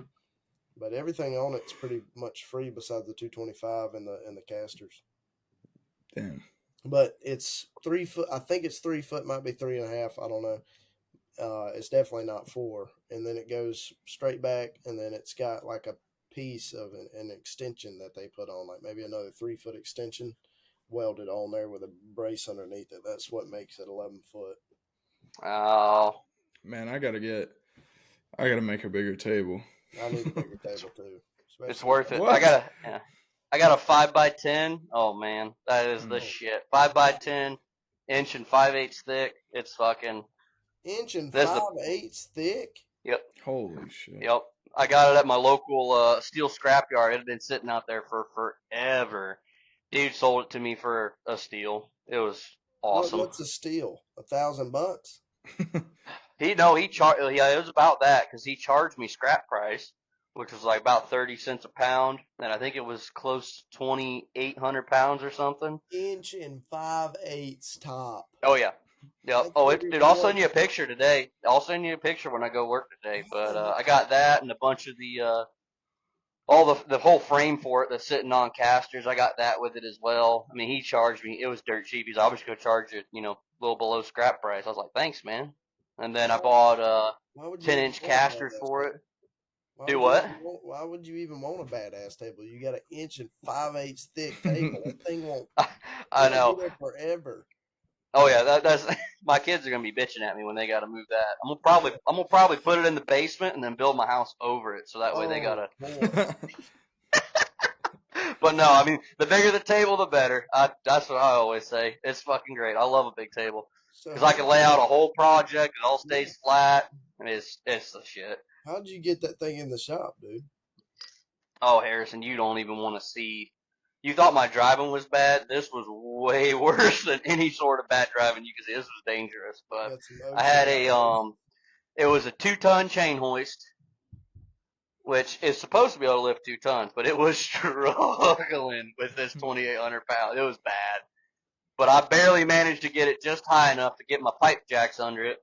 but everything on it's pretty much free besides the 225 and the casters. Damn. But it's 3 foot. I think it's 3 foot. Might be 3.5. I don't know. It's definitely not 4. And then it goes straight back, and then it's got like a piece of an extension that they put on, like maybe another 3 foot extension welded on there with a brace underneath it. That's what makes it 11 foot. Oh man, I gotta make a bigger table. I need a bigger table too. It's worth it. What? I I got a 5x10. Oh man, that is the shit. 5x10, inch and 5/8 thick. It's fucking. Inch and This is 5/8 thick. Yep. Holy shit. Yep. I got it at my local steel scrapyard. It had been sitting out there for forever. Dude sold it to me for a steal. It was awesome. What's a steal? $1,000? He charged. Yeah, it was about that because he charged me scrap price, which was like about 30 cents a pound, and I think it was close to 2,800 pounds or something. Inch and 5/8 top. Oh yeah. Yep. Oh, dude, I'll send you a picture today. I'll send you a picture when I go work today. But I got that and a bunch of the all the whole frame for it that's sitting on casters. I got that with it as well. I mean, he charged me. It was dirt cheap. He's obviously gonna charge it, a little below scrap price. I was like, thanks, man. And then I bought 10-inch casters for it. Do what? Why would you even want a badass table? You got an inch and 5/8 thick table. That thing won't. I know. Be there forever. Oh yeah, that's my kids are gonna be bitching at me when they gotta move that. I'm gonna probably put it in the basement and then build my house over it, so that way they gotta. But no, I mean the bigger the table, the better. That's what I always say. It's fucking great. I love a big table because I can lay out a whole project. It all stays flat. I mean, it's the shit. How'd you get that thing in the shop, dude? Oh, Harrison, you don't even want to see. You thought my driving was bad. This was way worse than any sort of bad driving you could see. This was dangerous. But I had it was a 2-ton chain hoist, which is supposed to be able to lift 2 tons, but it was struggling with this 2,800 pounds. It was bad. But I barely managed to get it just high enough to get my pipe jacks under it.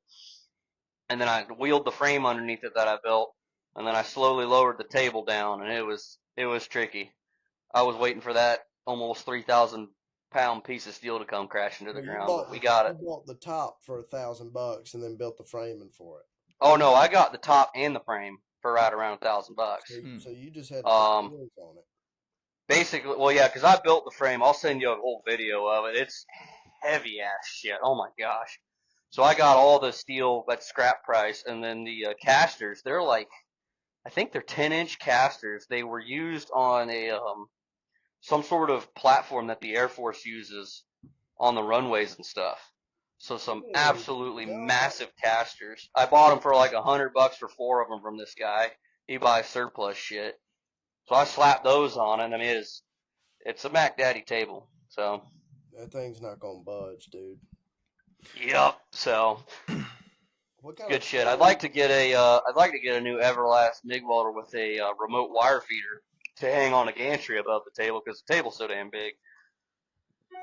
And then I wheeled the frame underneath it that I built. And then I slowly lowered the table down, and it was tricky. I was waiting for that almost 3,000 pound piece of steel to come crashing to the ground, but we got it. You bought the top for $1,000 and then built the framing for it. Oh no, I got the top and the frame for right around $1,000. So you just had to put wheels on it. Basically, well, yeah, because I built the frame. I'll send you a whole video of it. It's heavy ass shit. Oh my gosh. So I got all the steel at scrap price, and then the casters. They're like, I think they're 10-inch casters. They were used on a some sort of platform that the Air Force uses on the runways and stuff. So some absolutely massive casters. I bought them for like $100 for 4 of them from this guy. He buys surplus shit. So I slapped those on it. I mean, it's a Mac Daddy table. So that thing's not gonna budge, dude. Yep. So good shit. I'd like to get a new Everlast MIG welder with a remote wire feeder to hang on a gantry above the table because the table's so damn big.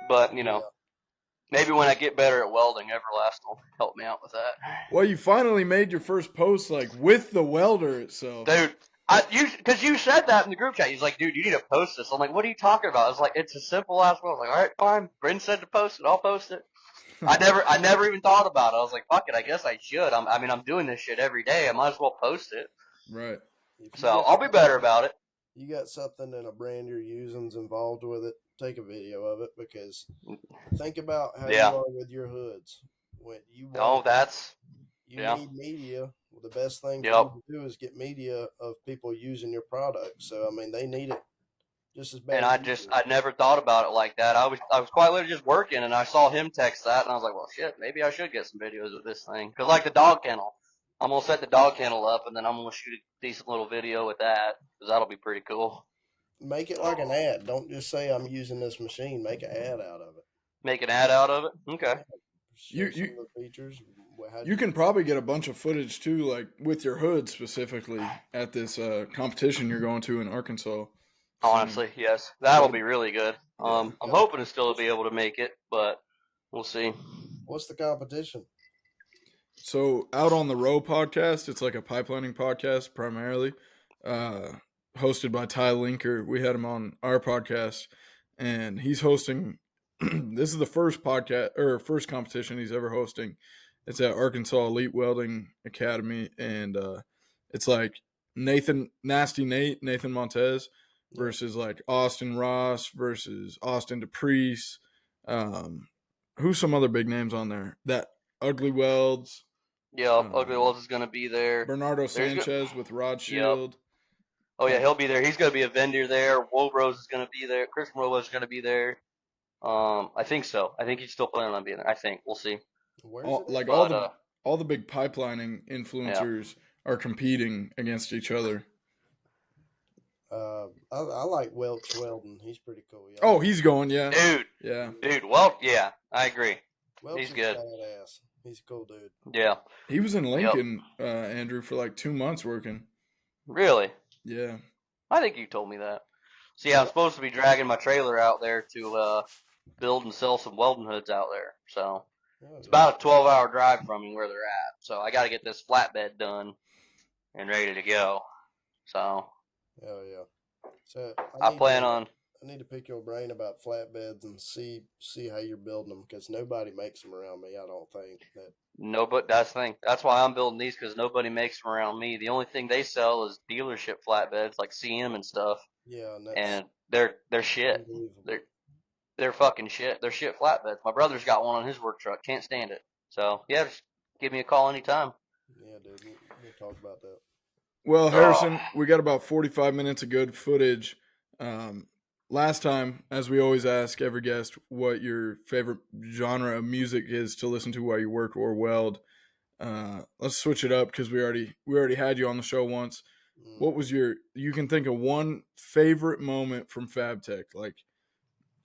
But maybe when I get better at welding, Everlast will help me out with that. Well, you finally made your first post like with the welder itself, dude. Because you said that in the group chat. He's like, dude, you need to post this. I'm like, what are you talking about? I was like, it's a simple ass weld. I was like, all right, fine. Bryn said to post it. I'll post it. I never even thought about it. I was like, fuck it. I guess I should. I'm doing this shit every day. I might as well post it. Right. So I'll be better about it. You got something and a brand you're using's involved with it, take a video of it because think about how you are with your hoods. When you need media. Well, the best thing for you to do is get media of people using your product. So I mean, they need it just as bad. And I never thought about it like that. I was quite literally just working, and I saw him text that, and I was like, well, shit, maybe I should get some videos of this thing. Because like the dog kennel, I'm gonna set the dog kennel up, and then I'm gonna shoot a decent little video with that because that'll be pretty cool. Make it like an ad. Don't just say I'm using this machine. Make an ad out of it. Make an ad out of it. Okay. You features. You can probably get a bunch of footage too, like with your hood specifically at this competition you're going to in Arkansas. Honestly, yes, that'll be really good. I'm hoping to still be able to make it, but we'll see. What's the competition? So Out on the Row podcast, it's like a pipelining podcast primarily, hosted by Ty Linker. We had him on our podcast, and he's hosting. This is the first podcast or first competition he's ever hosting. It's at Arkansas Elite Welding Academy, and it's like Nathan Montez versus like Austin Ross versus Austin DePriest. Who's some other big names on there? That Ugly Welds. Yeah, Ugly Welds is going to be there. Bernardo Sanchez with Rod Shield. Oh yeah, he'll be there. He's gonna be a vendor there. Wobrose is gonna be there. Chris Morrow's gonna be there. I think so. I think he's still planning on being there. I think we'll see. Where's it at? All the big pipelining influencers are competing against each other. I like Welch Weldon. He's pretty cool. Yeah. Oh, he's going, yeah. Dude. Well, yeah, I agree. Welch He's is good. badass. He's a cool dude. Yeah. He was in Lincoln, Andrew, for like 2 months working. Really? Yeah. I think you told me that. See, I'm supposed to be dragging my trailer out there to build and sell some welding hoods out there. So it's about a 12-hour drive from me where they're at. So I got to get this flatbed done and ready to go. So. Oh yeah. So I plan on. I need to pick your brain about flatbeds and see how you're building them, because nobody makes them around me. I don't think that. No, but that's the thing. That's why I'm building these, because nobody makes them around me. The only thing they sell is dealership flatbeds like CM and stuff. Yeah, and they're shit. They're fucking shit. They're shit flatbeds. My brother's got one on his work truck. Can't stand it. So yeah, just give me a call anytime. Yeah, dude. We'll talk about that. Well, Harrison, we got about 45 minutes of good footage. Last time, as we always ask every guest, what your favorite genre of music is to listen to while you work or weld. Let's switch it up, because we already had you on the show once. What was you can think of one favorite moment from Fabtech? Like,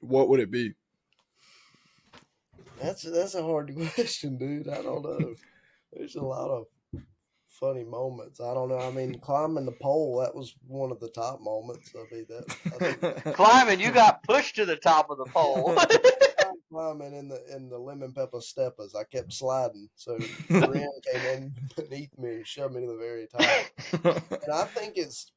what would it be? That's a hard question, dude. I don't know. There's a lot of funny moments. I don't know. I mean, climbing the pole, that was one of the top moments. I mean, climbing, you got pushed to the top of the pole. Climbing in the lemon pepper steppers, I kept sliding, so the rim came in beneath me and shoved me to the very top. And I think it's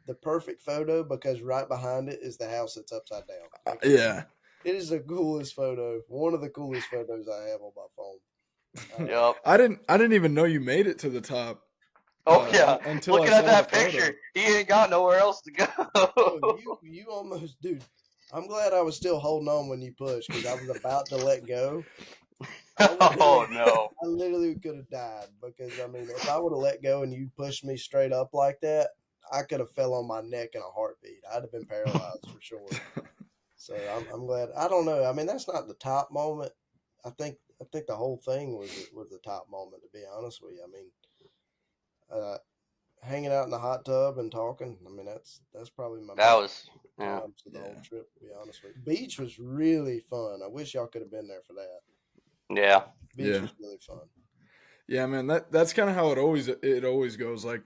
the perfect photo, because right behind it is the house that's upside down. Like, yeah, it is the coolest photo. One of the coolest photos I have on my phone. Yep. I didn't even know you made it to the top. Oh yeah. Until looking at that picture, he ain't got nowhere else to go. Oh, you almost, dude. I'm glad I was still holding on when you pushed, because I was about to let go. Oh no! I literally could have died, because I mean, if I would have let go and you pushed me straight up like that, I could have fell on my neck in a heartbeat. I'd have been paralyzed for sure. So I'm glad. I don't know. I mean, that's not the top moment. I think the whole thing was the top moment, to be honest with you. I mean, hanging out in the hot tub and talking. I mean, that's probably my. That was the whole trip, to be honest with you. Beach was really fun. I wish y'all could have been there for that. Yeah. Beach was really fun. Yeah, man. That's kind of how it always goes. Like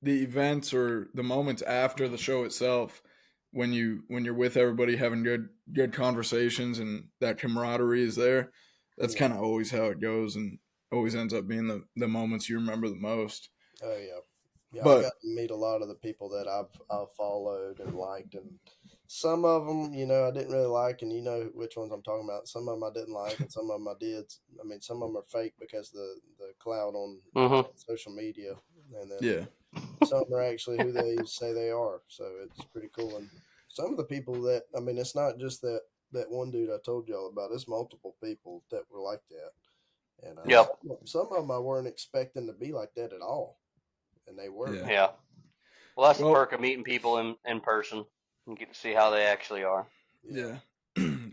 the events or the moments after the show itself, when you're with everybody having good conversations and that camaraderie is there. That's kind of always how it goes, and always ends up being the moments you remember the most. Oh yeah. Yeah, but, I got to meet a lot of the people that I've followed and liked, and some of them, I didn't really like, and you know which ones I'm talking about. Some of them I didn't like, and some of them I did. I mean, some of them are fake because the cloud on social media, and then some are actually who they say they are. So it's pretty cool. And some of the people that, I mean, it's not just that one dude I told y'all about. It's multiple people that were like that, and some of them I weren't expecting to be like that at all. And they were. Yeah. Well, that's the perk of meeting people in person. You get to see how they actually are. Yeah.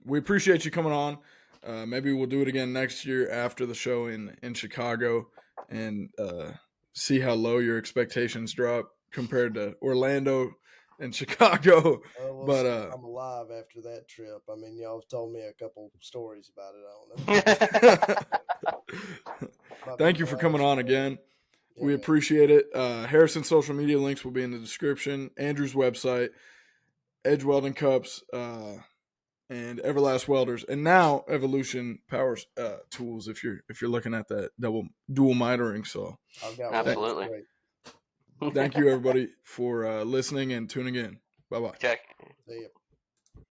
We appreciate you coming on. Maybe we'll do it again next year after the show in Chicago, and see how low your expectations drop compared to Orlando and Chicago. But I'm alive after that trip. I mean, y'all have told me a couple stories about it. I don't know. Thank you for coming on again. We appreciate it. Harrison's social media links will be in the description. Andrew's website, Edge Welding Cups, and Everlast Welders, and now Evolution Power Tools. If you're looking at that dual mitering saw. Absolutely. Thank you, everybody, for listening and tuning in. Bye bye. Check. See ya.